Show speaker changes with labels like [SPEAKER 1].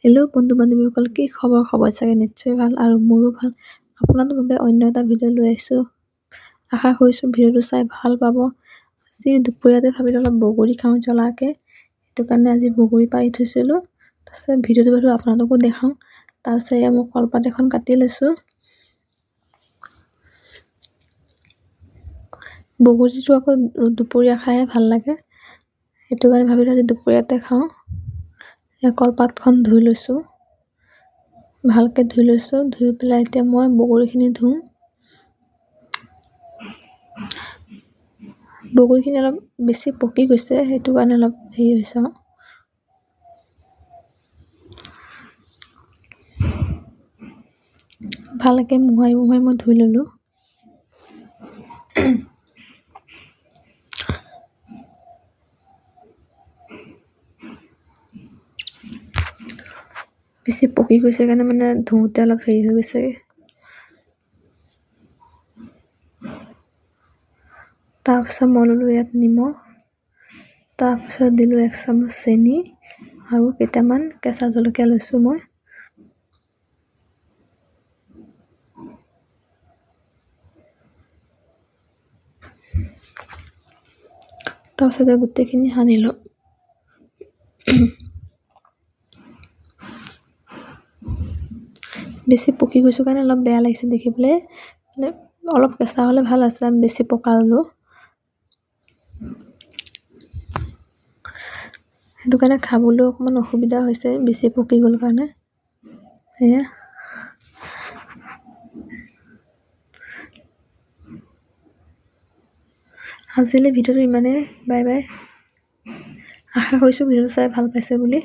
[SPEAKER 1] Hello' বন্ধু বান্ধৱীসকল, কি খবৰ চাগে নিশ্চয় ভাল আৰু মোৰো ভাল। আপোনালোকৰ বাবে অন্য এটা ভিডিঅ' লৈ আহিছোঁ। আশা কৰিছোঁ ভিডিঅ'টো চাই ভাল পাব। আজি দুপৰীয়াতে ভাবিলোঁ অলপ বগৰী খাওঁ জ্বলাকৈ, সেইটো কাৰণে আজি বগৰী পাৰি থৈছিলোঁ। তাৰপিছত ভিডিঅ'টো বাৰু আপোনালোকো দেখাওঁ। তাৰপিছত এয়া মই কলপাত এখন কাটি লৈছোঁ। বগৰীটো আকৌ দুপৰীয়া খাইহে ভাল লাগে, সেইটো কাৰণে ভাবিলোঁ আজি দুপৰীয়াতে খাওঁ। কলপাতখন ধুই লৈছোঁ, ভালকৈ ধুই লৈছোঁ। ধুই পেলাই এতিয়া মই বগৰীখিনি ধুম। বগৰীখিনি অলপ বেছি পকি গৈছে, সেইটো কাৰণে অলপ হেৰি হৈছে। ভালকৈ মোহাৰি মই ধুই ল'লোঁ। বেছি পকি গৈছে কাৰণে মানে ধুওঁতে অলপ হেৰি হৈ গৈছে। তাৰপিছত মই ল'লোঁ ইয়াত নিমখ, তাৰপিছত দিলোঁ 1 চামুচ চেনি আৰু কেইটামান কেঁচা জলকীয়া লৈছোঁ মই। তাৰপিছতে গোটেইখিনি সানি লওঁ। বেছি পকি গৈছোঁ কাৰণে অলপ বেয়া লাগিছে দেখিবলৈ, মানে অলপ কেঁচা হ'লে ভাল আছিলে, আমি বেছি পকা হ'লোঁ। সেইটো কাৰণে খাবলৈও অকণমান অসুবিধা হৈছে, বেছি পকি গ'ল কাৰণে। সেয়া আজিলৈ ভিডিঅ'টো ইমানেই। Bye bye. আশা কৰিছোঁ ভিডিঅ'টো চাই ভাল পাইছে বুলি।